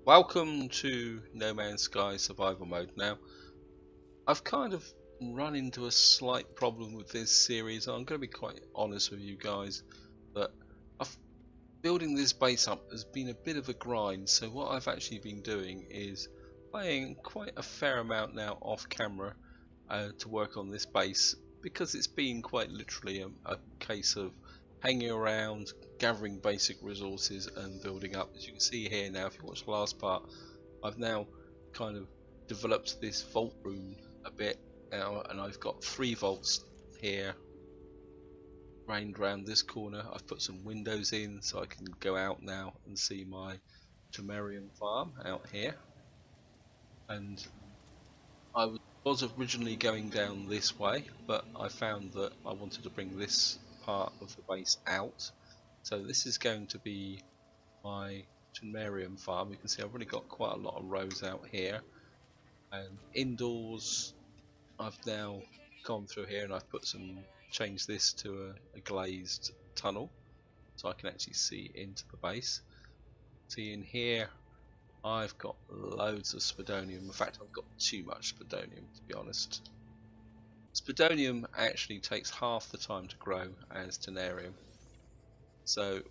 Welcome to No Man's Sky survival mode. Now, I've kind of run into a slight problem with this series. I'm going to be quite honest with you guys, but building this base up has been a bit of a grind. So what I've actually been doing is playing quite a fair amount now off camera to work on this base, because it's been quite literally a case of hanging around, gathering basic resources and building up. As you can see here now, if you watch the last part, I've now kind of developed this vault room a bit now, and I've got 3 vaults here rained around this corner. I've put some windows in so I can go out now and see my Temerium farm out here. And I was originally going down this way, but I found that I wanted to bring this part of the base out. So this is going to be my Temerium farm. You can see I've already got quite a lot of rows out here. And indoors, I've now gone through here and I've changed this to a glazed tunnel, so I can actually see into the base. See in here, I've got loads of spodonium. In fact, I've got too much spodonium, to be honest. Spodonium actually takes half the time to grow as Tenarium. So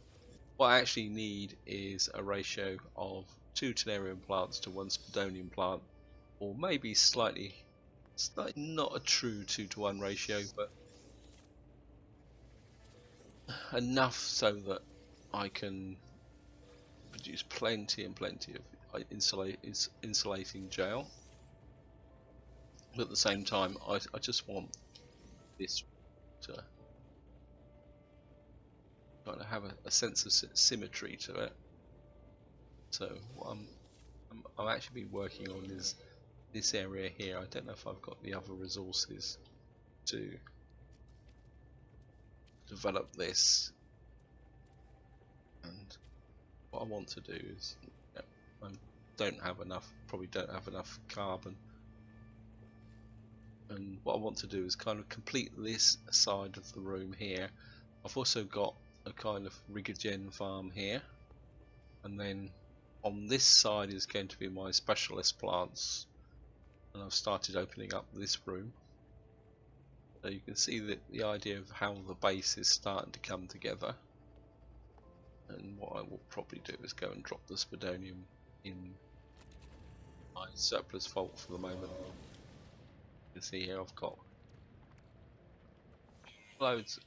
what I actually need is a ratio of 2 Tenarium plants to 1 spodonium plant, or maybe slightly not a true 2-to-1 ratio, but enough so that I can produce plenty and plenty of insulating gel. But at the same time, I just want this to kind of have a sense of symmetry to it. So what I'm actually been working on is this area here. I don't know if I've got the other resources to develop this, and what I want to do is, I probably don't have enough carbon, and what I want to do is kind of complete this side of the room here. I've also got a kind of Rigogen farm here, and then on this side is going to be my specialist plants, and I've started opening up this room. So you can see that the idea of how the base is starting to come together. And what I will probably do is go and drop the spodonium in my surplus vault for the moment. You can see here I've got loads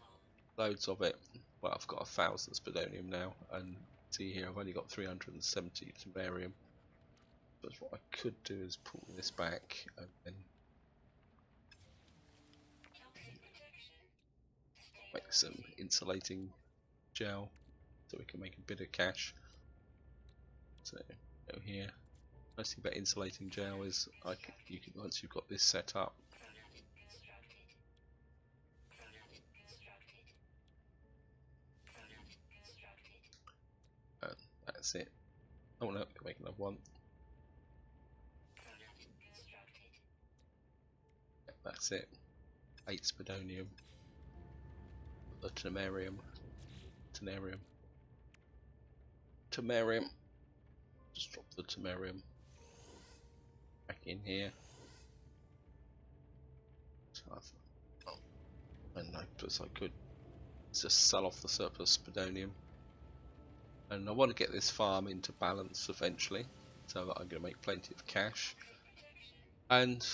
of it. Well, I've got 1,000 spodonium now, and see here I've only got 370 Temerium. But what I could do is pull this back and then make some insulating gel so we can make a bit of cash. So go here. Nice thing about insulating gel is you can, once you've got this set up, that's it. Oh no, can make another one. Yeah, that's it. 8 spodonium. The Temerium. Just drop the Temerium back in here. And I suppose I could just sell off the surplus spodonium. And I want to get this farm into balance eventually, so that I'm going to make plenty of cash. And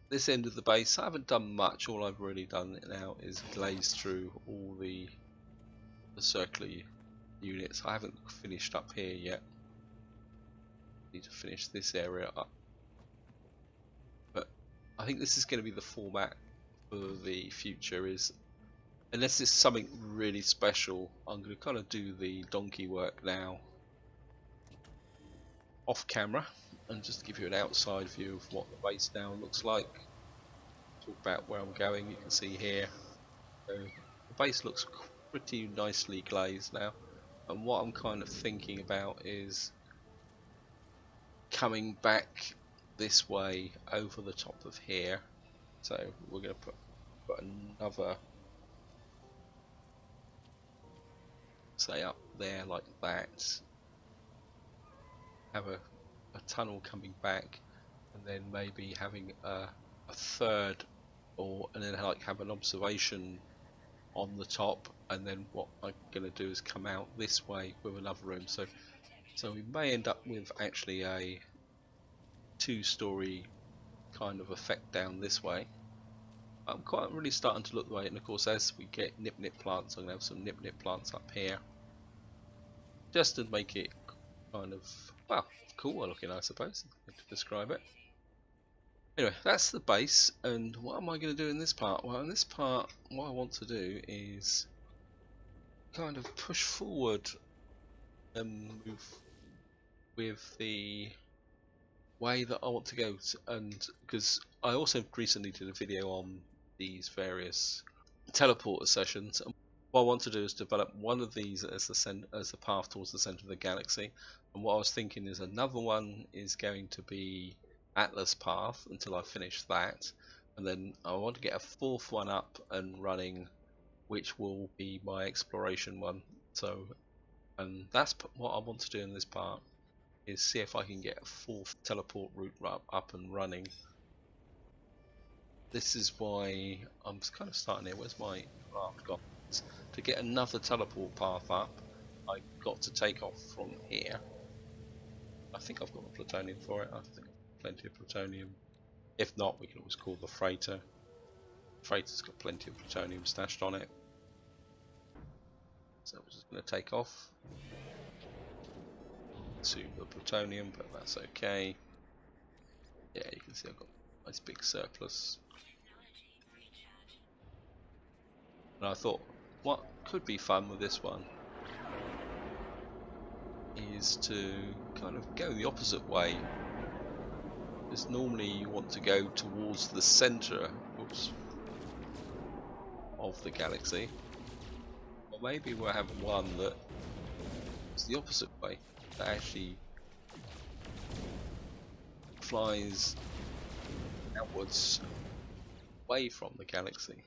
this end of the base, I haven't done much. All I've really done now is glaze through all the circular units. I haven't finished up here yet. Need to finish this area up. But I think this is going to be the format for the future, is unless it's something really special, I'm going to kind of do the donkey work now off camera and just give you an outside view of what the base now looks like. Talk about where I'm going. You can see here, so the base looks pretty nicely glazed now, and what I'm kind of thinking about is coming back this way over the top of here. So we're going to put another, say, up there like that, have a tunnel coming back, and then maybe having a third, and then like have an observation on the top, and then what I'm going to do is come out this way with another room. So we may end up with actually a 2-story kind of effect down this way. I'm quite really starting to look the way, and of course as we get nip plants, I'm going to have some nip plants up here, just to make it kind of, well, cooler looking, I suppose, to describe it. Anyway, that's the base, and what am I going to do in this part? Well, in this part, what I want to do is kind of push forward and move with the way that I want to go, and because I also recently did a video on these various teleporter sessions, and what I want to do is develop one of these as the path towards the center of the galaxy, and what I was thinking is another one is going to be Atlas Path until I finish that, and then I want to get a fourth one up and running, which will be my exploration one. So, and that's what I want to do in this part, is see if I can get a fourth teleport route up and running. This is why I'm kind of starting here. Where's my raft gone? To get another teleport path up, I got to take off from here. I think I've got the plutonium for it. I think I've got plenty of plutonium. If not, we can always call the freighter. The freighter's got plenty of plutonium stashed on it. So we're just going to take off to the plutonium, but that's okay. Yeah, you can see I've got a nice big surplus. And I thought, what could be fun with this one is to kind of go the opposite way. Because normally you want to go towards the center of the galaxy. Or maybe we'll have one that is the opposite way, that actually flies outwards away from the galaxy.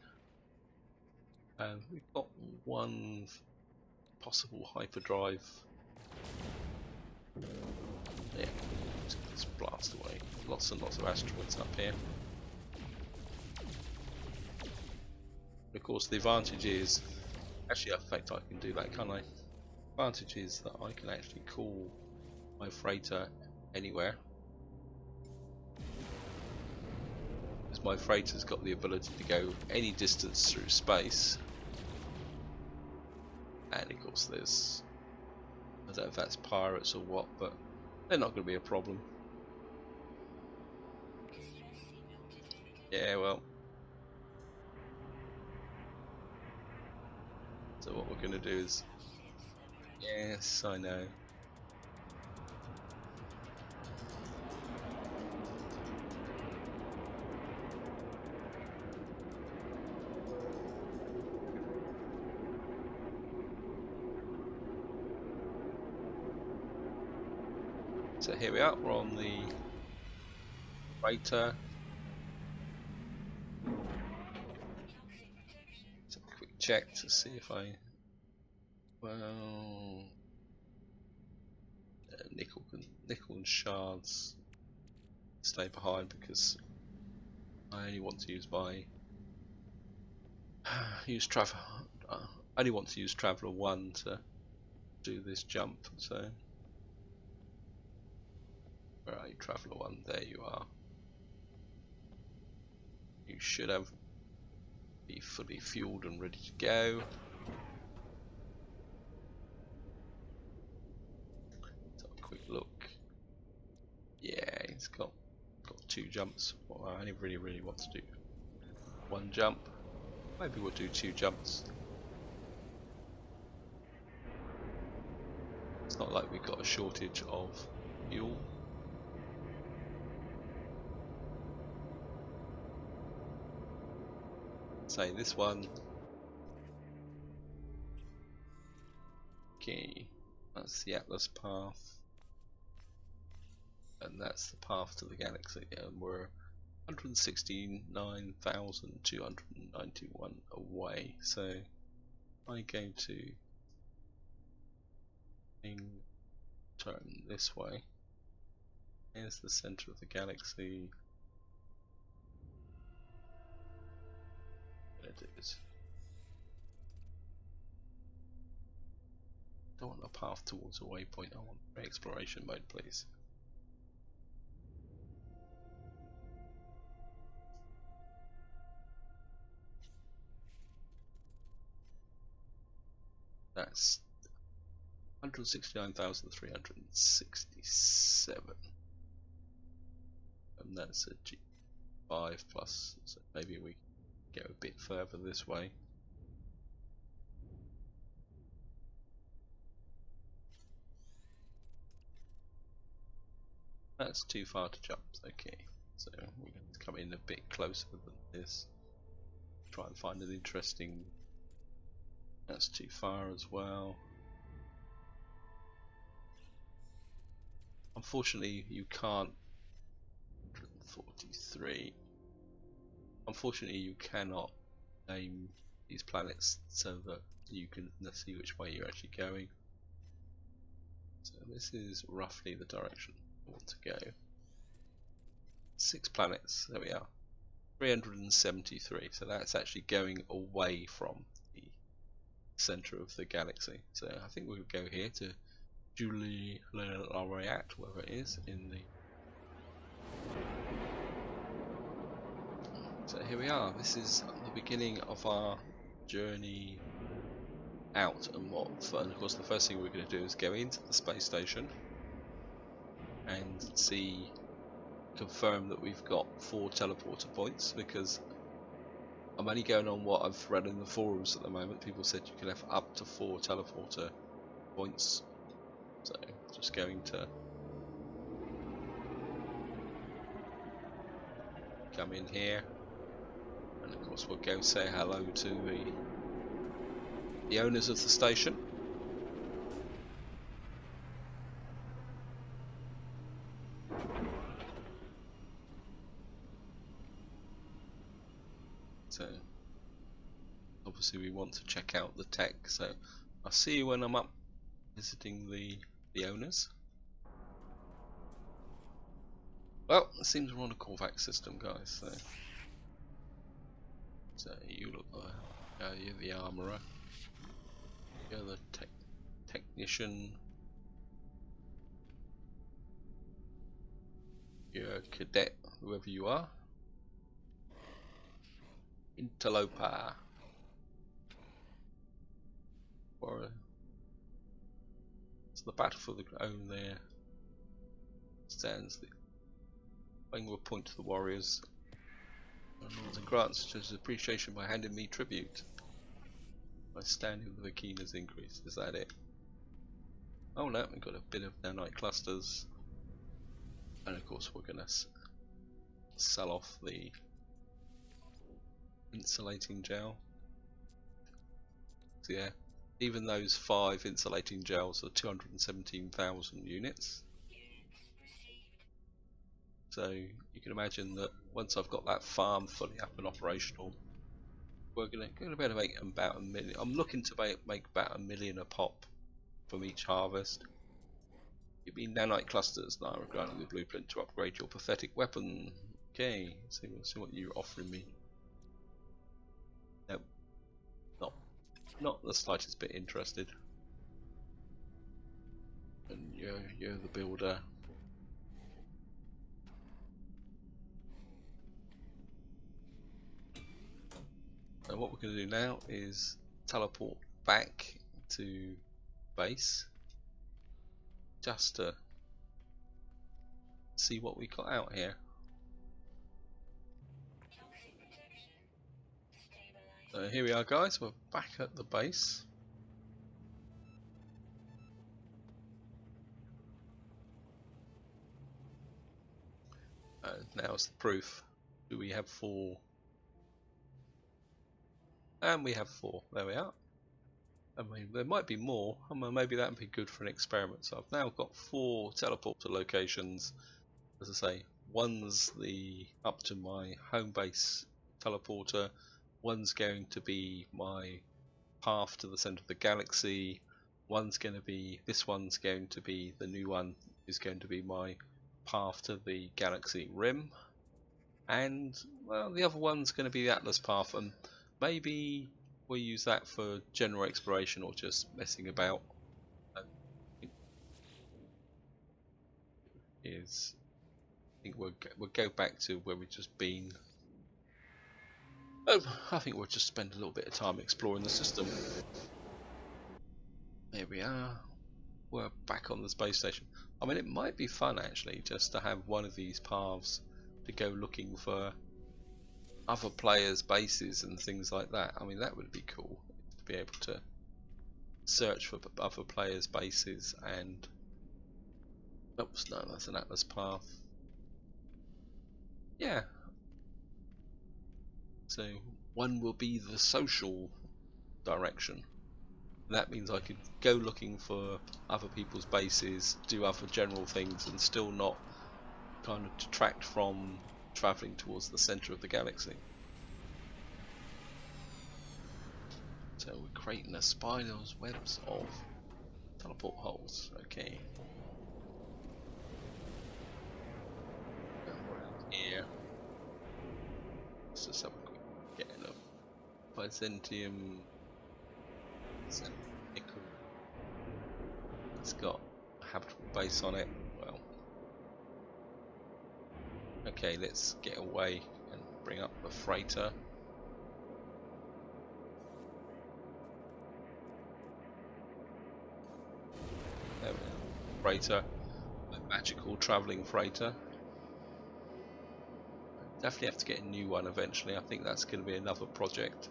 And we've got one possible hyperdrive. Yeah, let's blast away. Lots and lots of asteroids up here. Of course, the advantage is, actually, in fact, I can do that, can't I? The advantage is that I can actually call my freighter anywhere. Because my freighter's got the ability to go any distance through space. And of course there's, I don't know if that's pirates or what, but they're not going to be a problem. Yeah, well. So what we're going to do is, yes, I know. So here we are, we're on the freighter. Let's have a quick check to see if I, well, nickel and shards stay behind because I only want to use my I only want to use Traveller 1 to do this jump. So where are you, Traveller 1? There you are. You should be fully fueled and ready to go. Let's have a quick look. Yeah, it's got 2 jumps. Well, I only really want to do 1 jump. Maybe we'll do 2 jumps. It's not like we've got a shortage of fuel. Say this one. Okay, that's the Atlas path, and that's the path to the galaxy, and we're 169,291 away. So I go to turn this way. Here's the center of the galaxy. There it is. Don't want a path towards a waypoint, I want exploration mode, please. That's 169,367. And that's a G5 plus, so maybe we can go a bit further this way. That's too far to jump, okay. So we're going to come in a bit closer than this. Try and find an interesting... That's too far as well. Unfortunately, you can't. 143. Unfortunately, you cannot name these planets so that you can see which way you're actually going. So this is roughly the direction I want to go. 6 planets. There we are. 373. So that's actually going away from the center of the galaxy. So I think we'll go here to Julie Laureate, wherever it is in the. So here we are. This is the beginning of our journey out, and of course the first thing we're going to do is go into the space station and confirm that we've got 4 teleporter points, because I'm only going on what I've read in the forums at the moment. People said you can have up to 4 teleporter points, so just going to come in here, and of course we'll go say hello to the owners of the station. So obviously we want to check out the tech, so I'll see you when I'm up visiting the owners. Well, it seems we're on a Korvax system, guys. So you look like you're the armourer. You're the technician. You're a cadet, whoever you are. Interloper. Or so the battle for the own there stands the playing a point to the warriors. And grants his appreciation by handing me tribute. My standing with the keen has increased. Is that it? Oh no, we've got a bit of nanite clusters, and of course we're gonna sell off the insulating gel. So yeah, even those 5 insulating gels are 217,000 units. So you can imagine that once I've got that farm fully up and operational, we're going to be able to make about 1 million. I'm looking to make about 1 million a pop from each harvest. Give me nanite clusters. Now I'm granting the blueprint to upgrade your pathetic weapon. Okay, see what you're offering me. Nope, not the slightest bit interested. And you're the builder. So what we're going to do now is teleport back to base, just to see what we got out here. So here we are, guys, we're back at the base. Now's the proof. Do we have 4? And we have 4. There we are. I mean, there might be more. I mean, maybe that would be good for an experiment. So I've now got 4 teleporter locations. As I say, one's up to my home base teleporter. One's going to be my path to the center of the galaxy. This one's going to be the new one. Is going to be my path to the galaxy rim, and well, the other one's going to be the Atlas path, and maybe we'll use that for general exploration or just messing about. I think we'll go back to where we've just been. Oh, I think we'll just spend a little bit of time exploring the system. Here we are. We're back on the space station. I mean, it might be fun actually just to have one of these paths to go looking for other players' bases and things like that. I mean, that would be cool to be able to search for other players' bases. And oops, no, that's an Atlas path. Yeah. So one will be the social direction. That means I could go looking for other people's bases, do other general things, and still not kind of detract from travelling towards the centre of the galaxy. So we're creating a spider's webs of teleport holes. Okay. Around here. Let's just have a quick getting of Byzantium. Nickel. It's got a habitable base on it. Well, okay, let's get away and bring up the freighter. There we go. Freighter, a magical travelling freighter. Definitely have to get a new one eventually. I think that's going to be another project.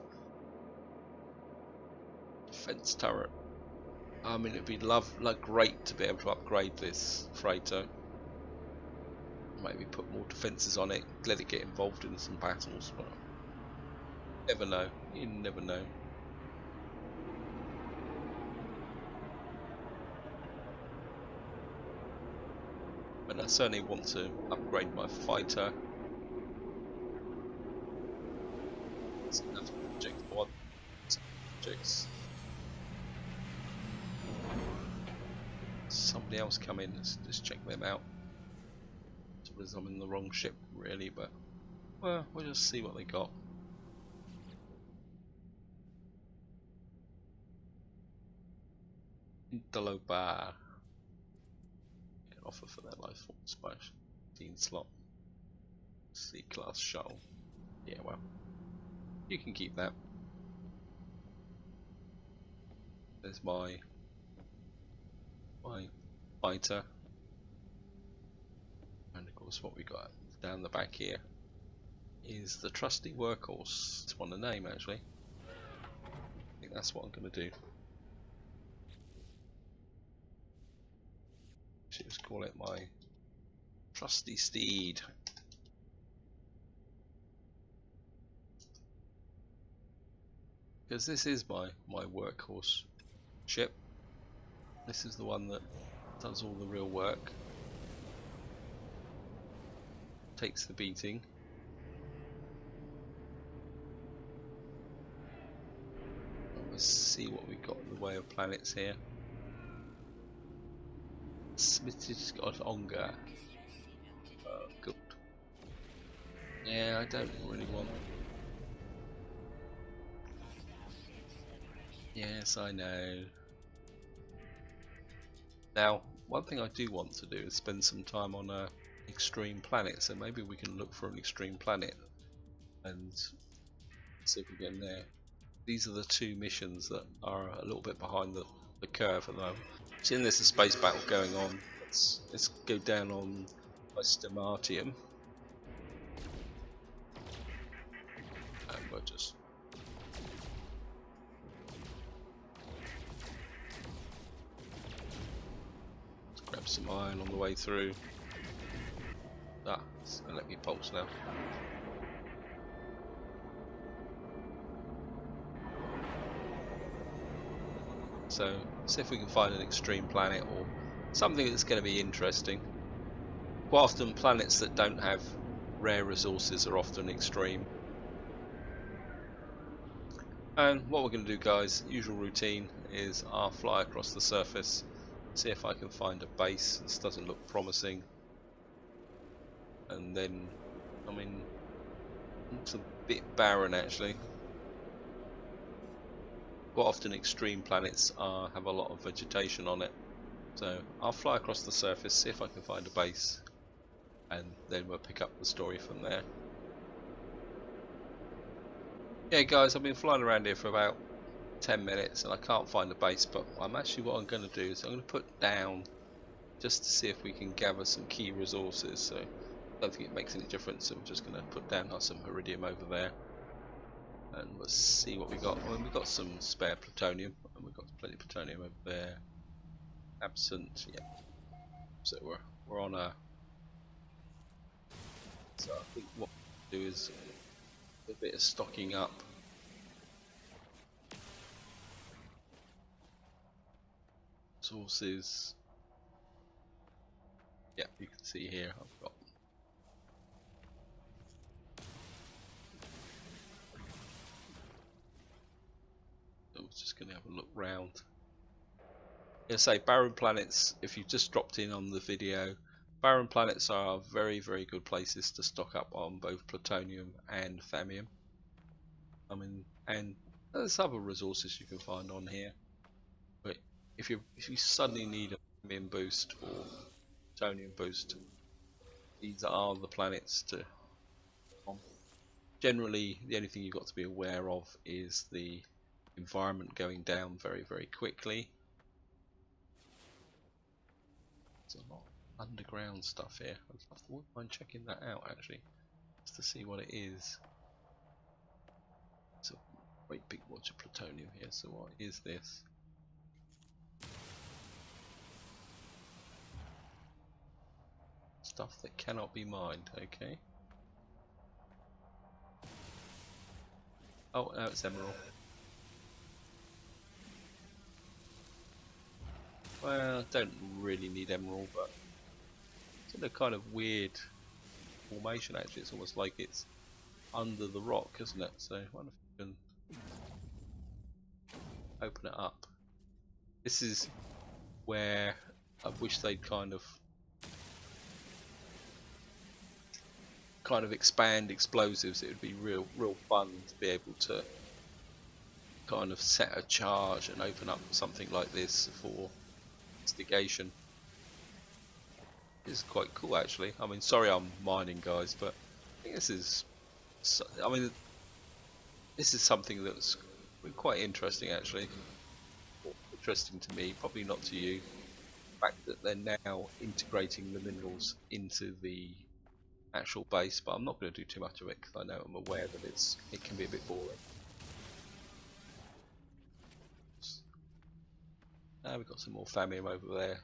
Defense turret. I mean, it'd be great to be able to upgrade this freighter. Maybe put more defences on it, let it get involved in some battles. But never know. You never know. But I certainly want to upgrade my fighter. That's project one. Projects. Somebody else come in, let's just check them out. Suppose I'm in the wrong ship really, but well, we'll just see what they got. Dalobar can offer for their life form splash. 15 slot. C-class shuttle. Yeah, well, you can keep that. There's my fighter, and of course what we got down the back here is the trusty workhorse. It's one a name actually. I think that's what I'm going to do. Should just call it my trusty steed. Because this is my workhorse ship. This is the one that does all the real work, takes the beating. Let's see what we've got in the way of planets here. Smitty's got Onga. Good. Yeah, I don't really want. Yes, I know. Now, one thing I do want to do is spend some time on a extreme planet, so maybe we can look for an extreme planet and see if we get in there. These are the two missions that are a little bit behind the curve at the moment. Seeing there's a space battle going on, let's go down on Stematium. And we'll just grab some iron on the way through. Ah, it's gonna let me pulse now. So, see if we can find an extreme planet or something that's going to be interesting. Quite often planets that don't have rare resources are often extreme. And what we're going to do, guys, usual routine, is I'll fly across the surface, see if I can find a base. This doesn't look promising. and then, I mean, it's a bit barren actually. Quite often extreme planets have a lot of vegetation on it. So I'll fly across the surface, see if I can find a base, and then we'll pick up the story from there. Yeah guys, I've been flying around here for about 10 minutes and I can't find a base, but what I'm going to do is I'm going to put down just to see if we can gather some key resources. So I don't think it makes any difference, so we're just going to put down some iridium over there and we'll see what we got. I mean, we've got some spare plutonium, and we've got plenty of plutonium over there. Absent, yeah. So we're on a. So I think what we'll do is a bit of stocking up. Sources. Yeah, you can see here I've got. I was just going to have a look round. Yeah, say barren planets. If you've just dropped in on the video, barren planets are very, very good places to stock up on both plutonium and thallium. I mean, and there's other resources you can find on here. But if you suddenly need a thallium boost or plutonium boost, these are the planets to. Generally, the only thing you've got to be aware of is the environment going down very, very quickly. There's a lot of underground stuff here. I wouldn't mind checking that out actually, just to see what it is. It's a great big watch of plutonium here. So what is this? Stuff that cannot be mined. Okay. Oh, no, it's emerald. Well, I don't really need emerald, but it's in a kind of weird formation actually. It's almost like it's under the rock, isn't it? So I wonder if you can open it up. This is where I wish they'd kind of expand explosives. It would be real fun to be able to kind of set a charge and open up something like this for instigation. It's quite cool actually. I mean, sorry I'm mining guys, but I think this is, I mean, this is something that's quite interesting actually. Interesting to me, probably not to you. The fact that they're now integrating the minerals into the actual base, but I'm not going to do too much of it because I know I'm aware that it can be a bit boring. Now we've got some more thallium over there.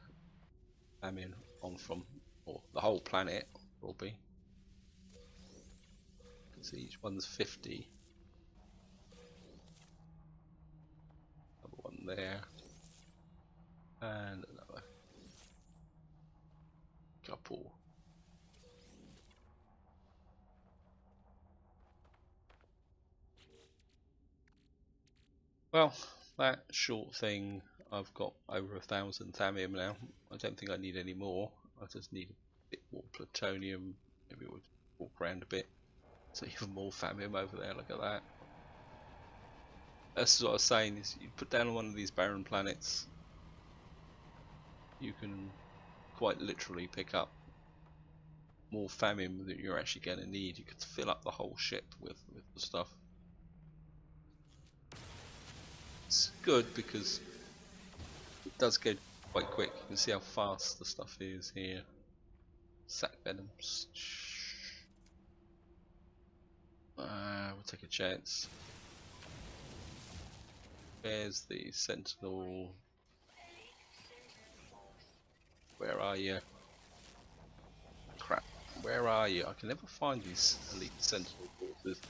Thallium on from, or the whole planet will be. You can see each one's 50. Another one there, and another couple. Well, that short thing, I've got over 1,000 thallium now. I don't think I need any more. I just need a bit more plutonium. Maybe we'll walk around a bit. So even more thallium over there. Look at that. That's what I was saying. Is you put down on one of these barren planets, you can quite literally pick up more thallium that you're actually going to need. You could fill up the whole ship with the stuff. It's good because it does go quite quick. You can see how fast the stuff is here. Sac venoms. We'll take a chance. There's the sentinel. Where are you? Crap. Where are you? I can never find these elite sentinel forces.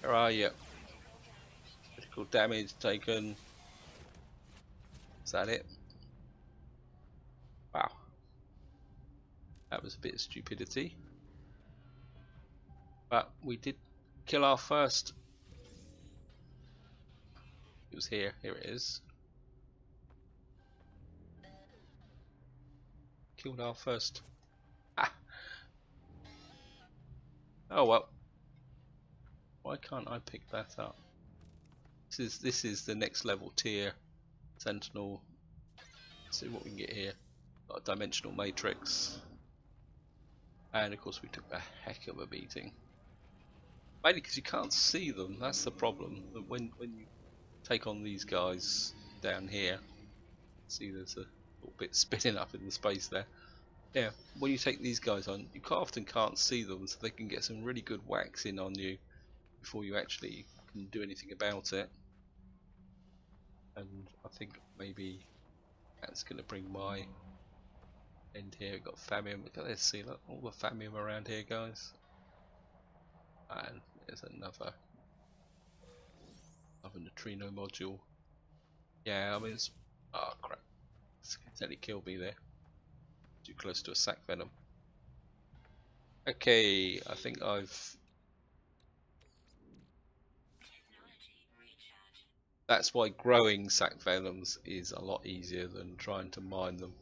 Where are you? Critical damage taken. Is that it? Wow. That was a bit of stupidity. But we did kill our first. It was here. Here it is. Killed our first. Ah. Oh well. Why can't I pick that up? This is the next level tier Sentinel. Let's see what we can get here. Got a dimensional matrix. And of course we took a heck of a beating. Mainly because you can't see them, that's the problem. When you take on these guys down here, see there's a little bit spinning up in the space there. Yeah, when you take these guys on, you often can't see them, so they can get some really good whacks in on you before you actually can do anything about it. And I think maybe that's going to bring my end here. We've got Famium. Look at this, see, look, all the Famium around here, guys. And there's another neutrino module. Yeah, I mean, it's, oh crap, it's nearly killed me there. Too close to a sac venom. Okay, I think that's why growing sac venoms is a lot easier than trying to mine them.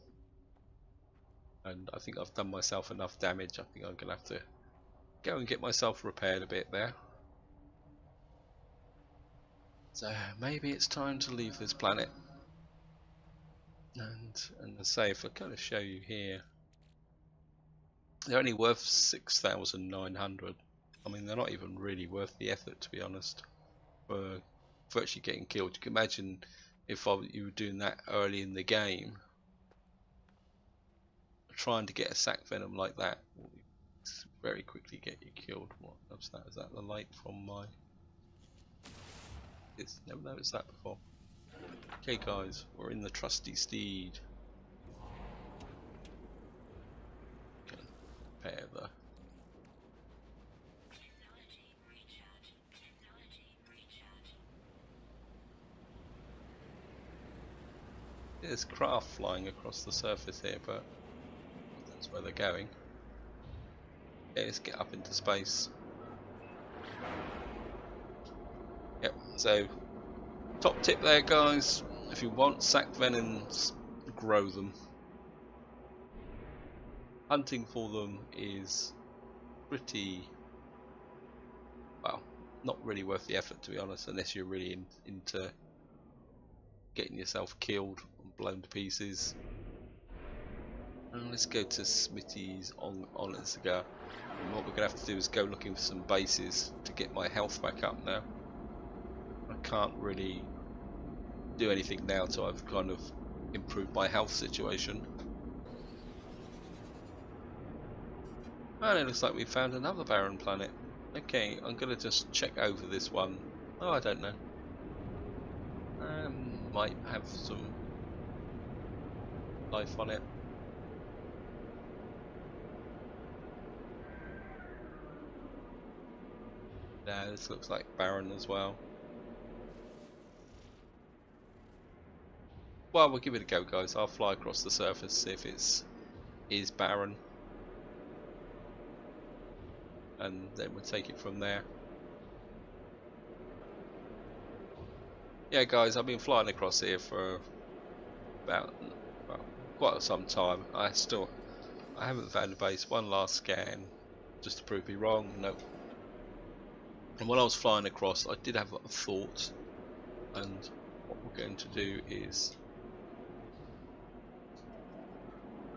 And I think I've done myself enough damage. I think I'm gonna have to go and get myself repaired a bit there. So maybe it's time to leave this planet. And as I say, if I kind of show you here, they're only worth 6,900. I mean, they're not even really worth the effort, to be honest, for actually getting killed. You can imagine if you were doing that early in the game, trying to get a sac venom like that will very quickly get you killed. What was that? Is that the light from my? It's never noticed that before. Okay, guys, we're in the trusty steed. Can repair the. There's craft flying across the surface here, but that's where they're going. Yeah, let's get up into space. Yep, so top tip there, guys, if you want sac venoms, grow them. Hunting for them is pretty, well, not really worth the effort, to be honest, unless you're really into getting yourself killed and blown to pieces. And let's go to Smitty's on let's go. And what we're gonna have to do is go looking for some bases to get my health back up now. I can't really do anything now till I've kind of improved my health situation. And it looks like we found another barren planet. Okay, I'm gonna just check over this one. Oh, I don't know. Might have some life on it. No, this looks like barren as well. Well, we'll give it a go, guys. I'll fly across the surface, see if is barren, and then we'll take it from there. Yeah, guys, I've been flying across here for about quite some time. I haven't found a base. One last scan just to prove me wrong. Nope. And when I was flying across, I did have a thought, and what we're going to do is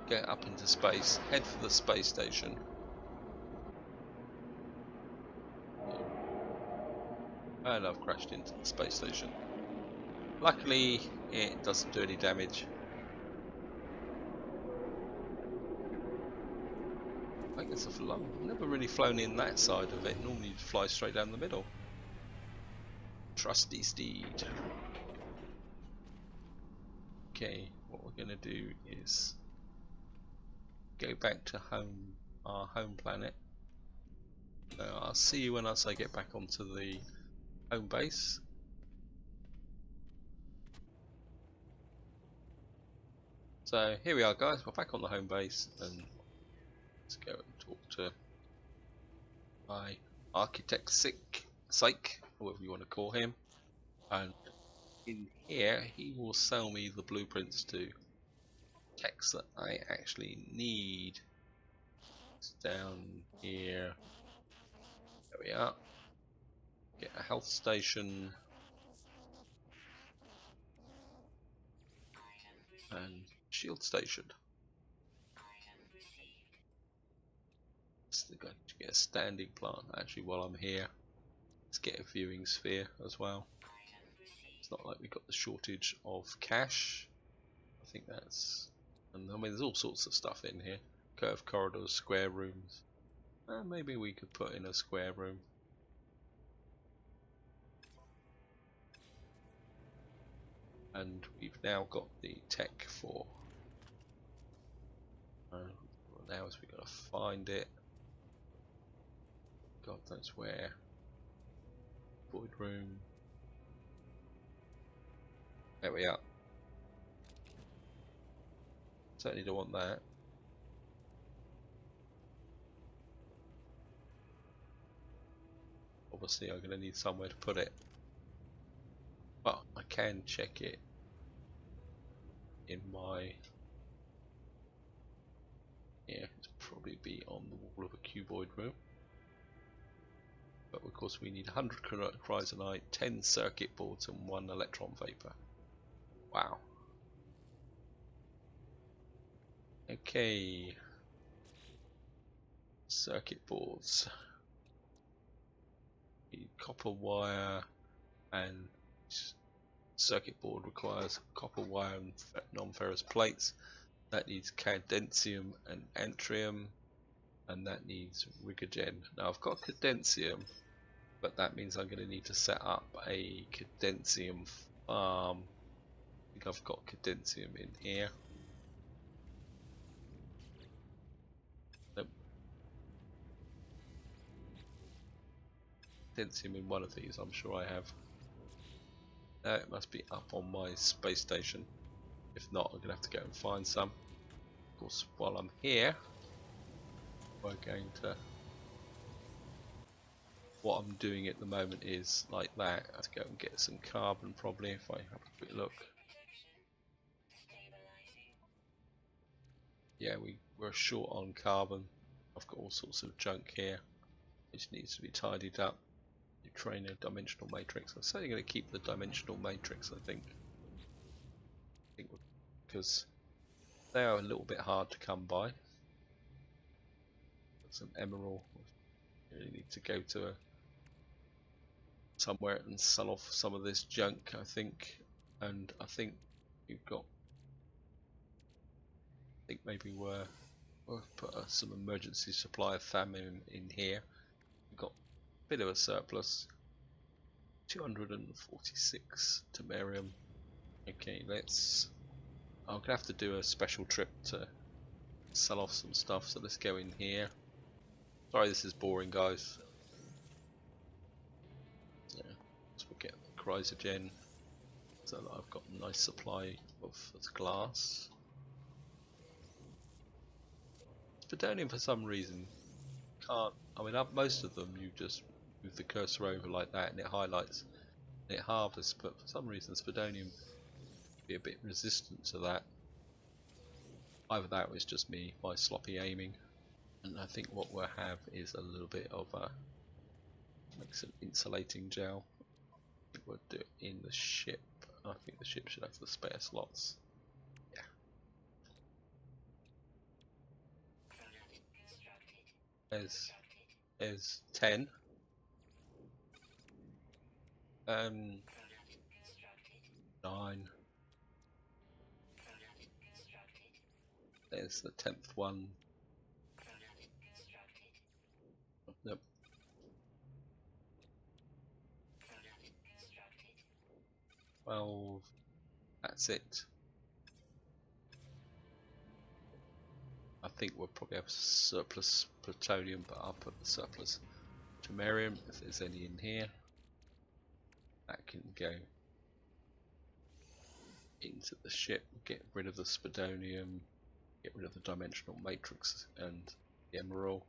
get up into space, head for the space station. And I've crashed into the space station. Luckily, it doesn't do any damage. I guess I've never really flown in that side of it. Normally you fly straight down the middle. Trusty steed. Okay, what we're going to do is go back to our home planet. I'll see you once I get back onto the home base. So here we are, guys, we're back on the home base, and let's go and talk to my architect Psych, whatever you want to call him, and in here he will sell me the blueprints to techs that I actually need. It's down here. There we are. Get a health station and shield station. Still going to get a standing plant. Actually, while I'm here, let's get a viewing sphere as well. It's not like we've got the shortage of cash. I think that's, and I mean there's all sorts of stuff in here. Curved corridors, square rooms. Maybe we could put in a square room. And we've now got the tech for. Now is we gotta find it. God knows where. Void room. There we are. Certainly don't want that. Obviously I'm going to need somewhere to put it. But I can check it in my... Yeah, it's probably be on the wall of a cuboid room. But of course we need 100 chrysonite, 10 circuit boards and 1 electron vapor. Wow. Okay. Circuit boards. Need copper wire, and circuit board requires copper wire and non-ferrous plates. That needs cadentium and antrium, and that needs rigogen. Now I've got cadentium, but that means I'm going to need to set up a cadentium farm. I think I've got cadentium in here. Nope. Cadentium in one of these, I'm sure I have. It must be up on my space station. If not, I'm going to have to go and find some. Of course, while I'm here, we're going to... What I'm doing at the moment is like that. I have to go and get some carbon probably if I have a quick look. Yeah, we're short on carbon. I've got all sorts of junk here which needs to be tidied up. Trainer dimensional matrix. I'm certainly going to keep the dimensional matrix, I think because they are a little bit hard to come by. Some emerald. You really need to go to somewhere and sell off some of this junk, I think. And I think we've got. I think maybe we'll put some emergency supply of famine in here. We've got a bit of a surplus. 246 Temerium. Okay, let's. I'm gonna have to do a special trip to sell off some stuff, so let's go in here. Sorry this is boring, guys. Yeah, let's get the chrysogen so that I've got a nice supply of glass. Spidonium for some reason can't, I mean most of them you just move the cursor over like that and it highlights and it harvests, but for some reason Spidonium be a bit resistant to that. Either that was just me, my sloppy aiming, and I think what we'll have is a little bit of make some insulating gel. We'll do it in the ship. I think the ship should have the spare slots. Yeah. There's 10. 9. There's the 10th one. Nope. 12. That's it. I think we'll probably have surplus plutonium, but I'll put the surplus Temerium if there's any in here. That can go into the ship, get rid of the Spidonium, get rid of the dimensional matrix and the emerald.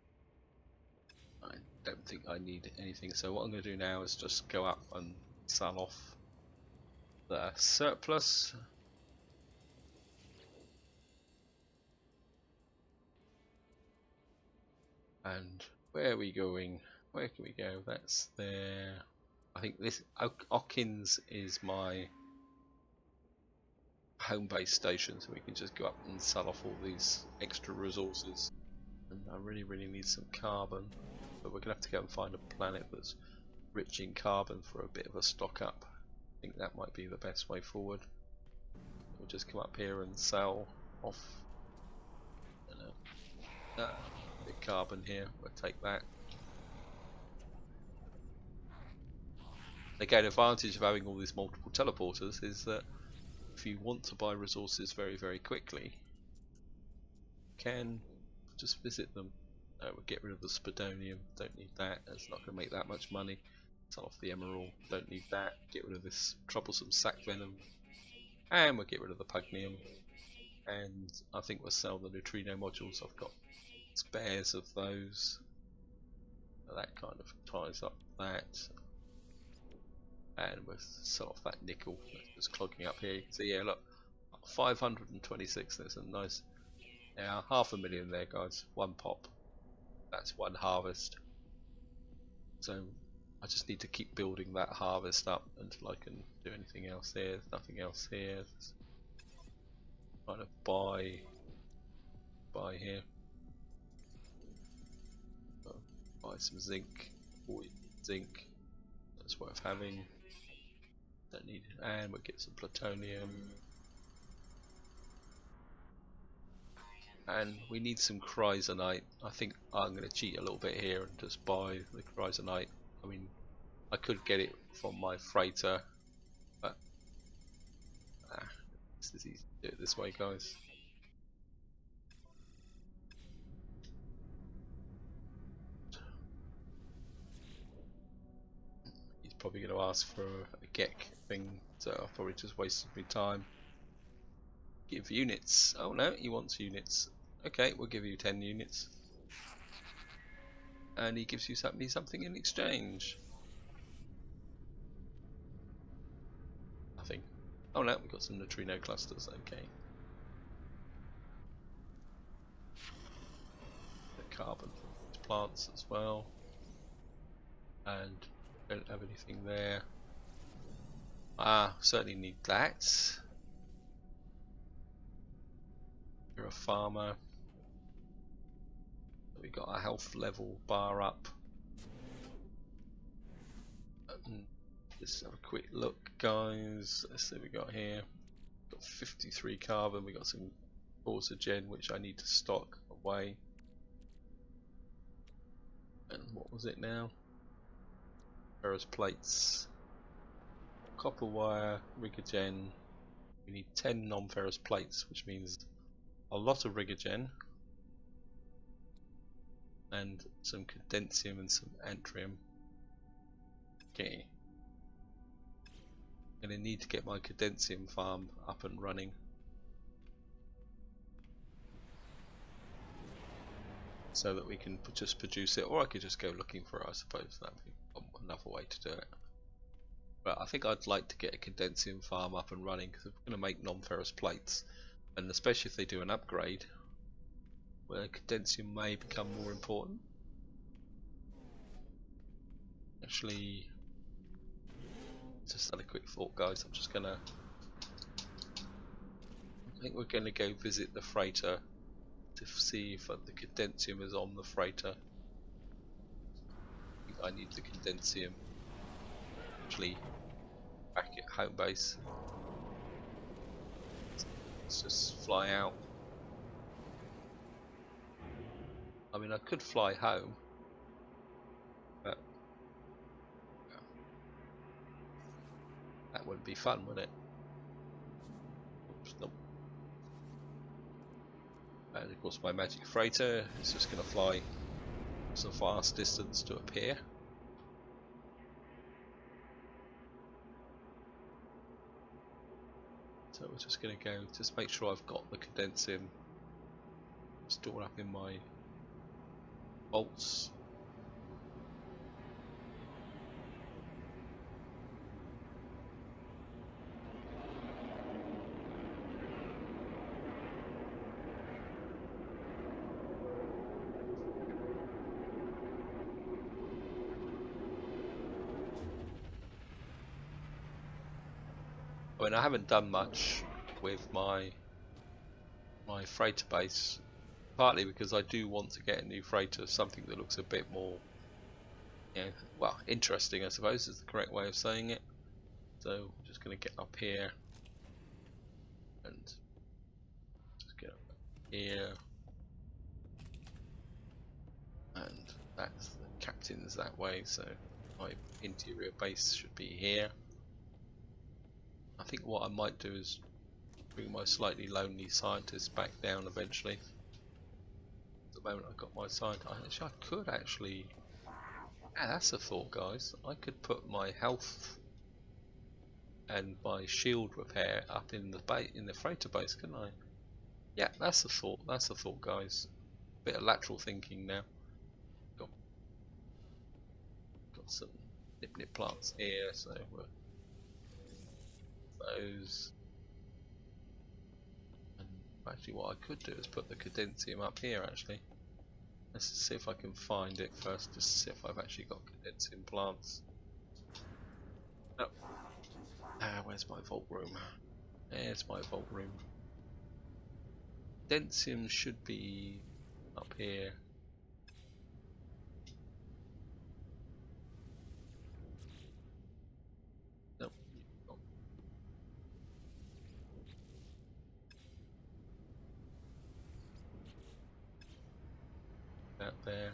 And don't think I need anything, so what I'm going to do now is just go up and sell off the surplus. And where are we going? Where can we go? That's there. I think this Ockins is my home base station, so we can just go up and sell off all these extra resources. And I really need some carbon, but we're gonna have to go and find a planet that's rich in carbon for a bit of a stock up. I think that might be the best way forward. We'll just come up here and sell off that bit carbon here. We'll take that. Again, advantage of having all these multiple teleporters is that if you want to buy resources very quickly, you can just visit them. We'll get rid of the spodonium, don't need that, it's not going to make that much money. Sell off the emerald, don't need that. Get rid of this troublesome sac venom, and we'll get rid of the pugnium. And I think we'll sell the neutrino modules. I've got spares of those. That kind of ties up that. And we'll sell off that nickel that's just clogging up here. So yeah, look, 526. There's a nice, yeah, 500,000 there, guys. One pop. That's one harvest. So I just need to keep building that harvest up until I can do anything else here. There's nothing else here. Just kind of buy here. Buy some zinc. Zinc. That's worth having. Don't need it. And we'll get some plutonium. And we need some chrysonite. I think I'm going to cheat a little bit here and just buy the chrysonite. I mean, I could get it from my freighter, but this is easy to do it this way, guys. He's probably going to ask for a GEC thing, so I've probably just wasted my time. Give units. Oh no, he wants units. Okay, we'll give you 10 units. And he gives you something in exchange. Nothing. Oh no, we've got some neutrino clusters, okay. The carbon from plants as well. And don't have anything there. Certainly need that. You're a farmer. We got our health level bar up. Let's have a quick look, guys. Let's see what we got here. Got 53 carbon. We got some Corsigen, which I need to stock away. And what was it now? Ferrous plates, copper wire, Rigogen. We need 10 non-ferrous plates, which means a lot of Rigogen. And some condensium and some antrium. Okay. I'm going to need to get my condensium farm up and running. So that we can just produce it, or I could just go looking for it, I suppose. That'd be another way to do it. But I think I'd like to get a condensium farm up and running, because if we're going to make non-ferrous plates, and especially if they do an upgrade, where condensium may become more important. Actually, just had a quick thought, guys. I think we're gonna go visit the freighter to see if the condensium is on the freighter. I think I need the condensium actually back at home base. Let's just fly out. I mean, I could fly home, but that wouldn't be fun, would it? Oops, nope. And of course my magic freighter is just going to fly some vast distance to appear. So we're just going to go, just make sure I've got the condensium stored up in my bolts. I mean, I haven't done much with my freighter base, partly because I do want to get a new freighter, something that looks a bit more, well, interesting, I suppose is the correct way of saying it. So I'm just going to get up here and just get up here, and that's the captain's that way, so my interior base should be here. I think what I might do is bring my slightly lonely scientist back down eventually. At the moment I've got my scientist. I could actually, yeah, that's a thought, guys. I could put my health and my shield repair up in the freighter base, couldn't I? Yeah, that's a thought. That's a thought, guys. Bit of lateral thinking now. Got some nip plants here, so we're those. And actually, what I could do is put the cadensium up here. Actually, let's see if I can find it first. Just see if I've actually got cadensium plants. No. Where's my vault room? There's my vault room. Cadensium should be up here. Nope. Out there.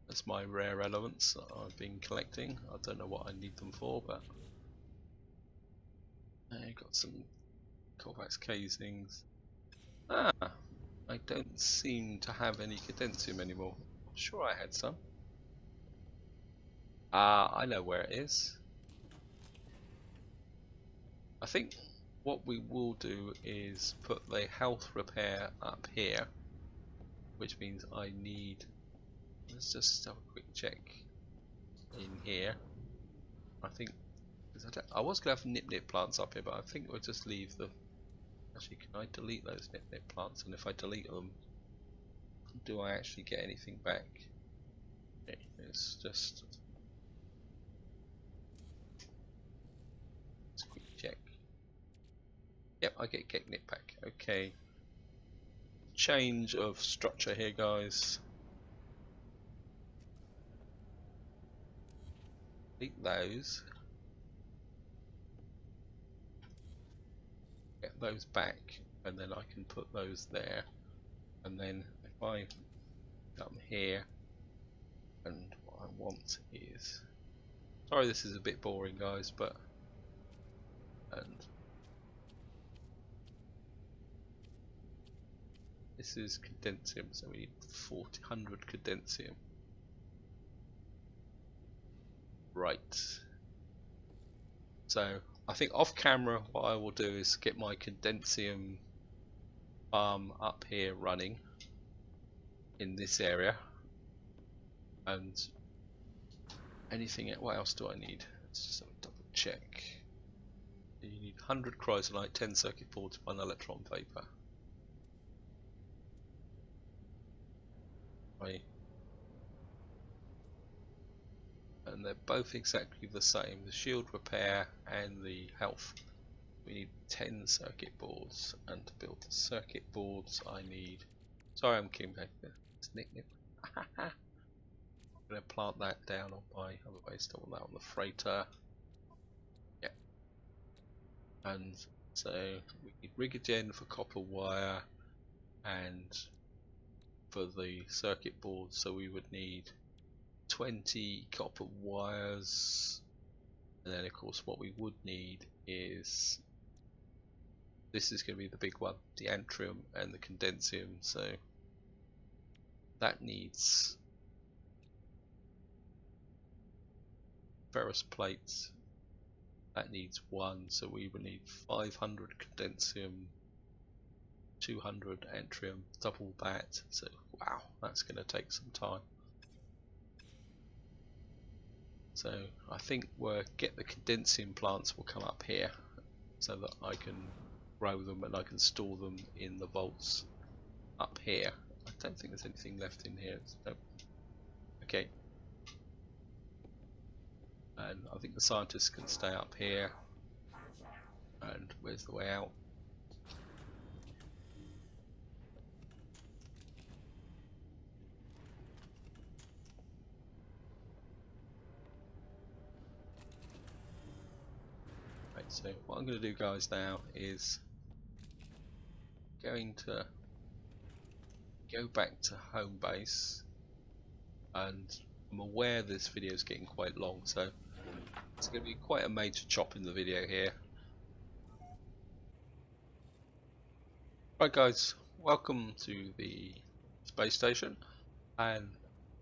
That's my rare elements that I've been collecting. I don't know what I need them for, but I got some Corvax casings. Ah, I don't seem to have any cadensium anymore. I'm sure I had some. Ah, I know where it is. I think what we will do is put the health repair up here, which means I need. Let's just have a quick check in here. I think I was going to have nip plants up here, but I think we'll just leave the. Actually, can I delete those nip plants? And if I delete them, do I actually get anything back? It's just. Let's quick check. Yep, I get nip back. Okay. Change of structure here, guys. Delete those. Get those back, and then I can put those there. And then if I come here, and what I want is, sorry this is a bit boring, guys, but this is cadensium, so we need 400 cadensium. Right. So I think off camera what I will do is get my cadensium farm up here running in this area, and anything. What else do I need? Let's just have a double check. You need 100 chrysolite, 10 circuit boards, 1 electron vapor. Right. And they're both exactly the same, the shield repair and the health. We need 10 circuit boards, and to build the circuit boards I need, sorry I'm keeping back there, nip. I'm going to plant that down on my other base, don't want that on the freighter. Yeah. And so we need Rigogen for copper wire and for the circuit board, so we would need 20 copper wires, and then of course what we would need is, this is going to be the big one, the antrium and the cadensium, so that needs ferrous plates, that needs 1, so we would need 500 cadensium, 200 antrium, double that, so wow, that's going to take some time. So I think we'll get the cadensium plants will come up here so that I can grow them and I can store them in the vaults up here. I don't think there's anything left in here. So, okay. and I think the scientists can stay up here. And where's the way out? Right, so what I'm going to do, guys, now is going to go back to home base, and I'm aware this video is getting quite long, so it's going to be quite a major chop in the video here. Right, guys, welcome to the space station, and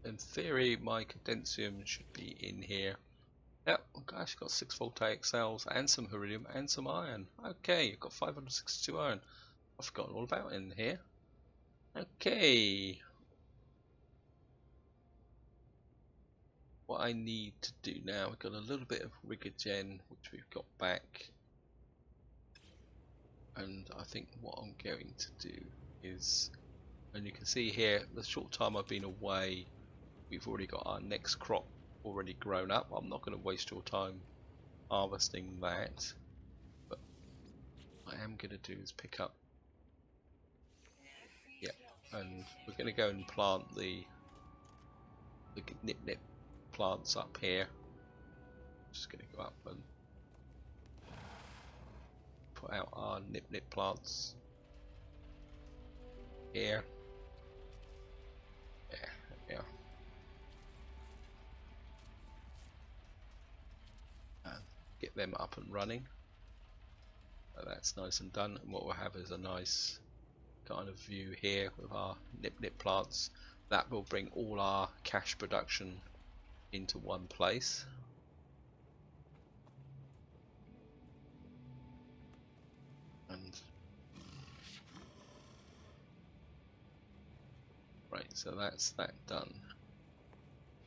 in theory my condensium should be in here. Yep, I've actually got 6 voltaic cells and some iridium and some iron. Okay, I've got 562 iron. I've forgotten all about in here. Okay, what I need to do now, we've got a little bit of rigogen which we've got back, and I think what I'm going to do is, and you can see here the short time I've been away, we've already got our next crop already grown up. I'm not going to waste your time harvesting that, but what I am going to do is pick up, yeah, and we're going to go and plant the nip plants up here. Just going to go up and put out our nip plants here. Yeah. And get them up and running. So that's nice and done. And what we'll have is a nice kind of view here with our nip plants. That will bring all our cash production into one place. And right, so that's that done.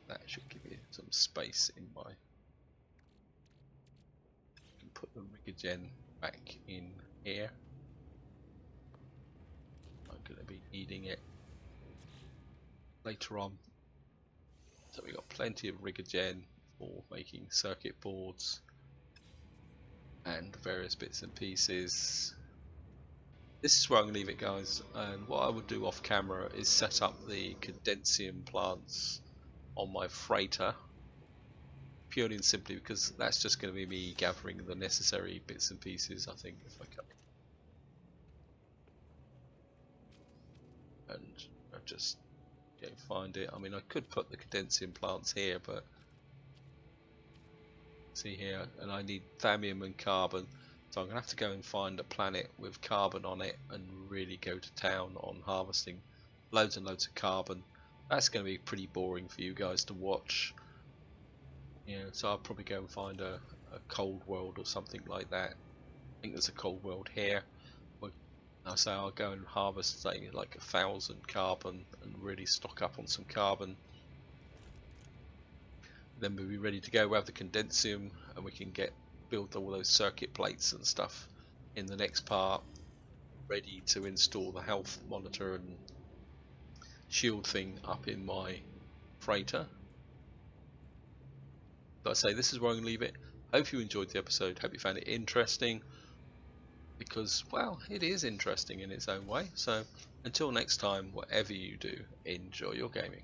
That should give you some space in my. You can put the rigogen back in here. I'm going to be needing it later on. So we've got plenty of rigogen for making circuit boards and various bits and pieces. This is where I'm going to leave it, guys, and what I would do off camera is set up the condensium plants on my freighter, purely and simply because that's just going to be me gathering the necessary bits and pieces. I think if I come and I just find it. I mean, I could put the condensium plants here, but see here, and I need thallium and carbon, so I'm gonna have to go and find a planet with carbon on it and really go to town on harvesting loads and loads of carbon. That's going to be pretty boring for you guys to watch. Yeah, so I'll probably go and find a cold world or something like that. I think there's a cold world here. So I'll go and harvest, say, like 1,000 carbon and really stock up on some carbon. Then we'll be ready to go. We'll have the condensium and we can build all those circuit plates and stuff in the next part, ready to install the health monitor and shield thing up in my freighter. Like I say, this is where I'm going to leave it. Hope you enjoyed the episode. Hope you found it interesting, because, well, it is interesting in its own way. So until next time, whatever you do, enjoy your gaming.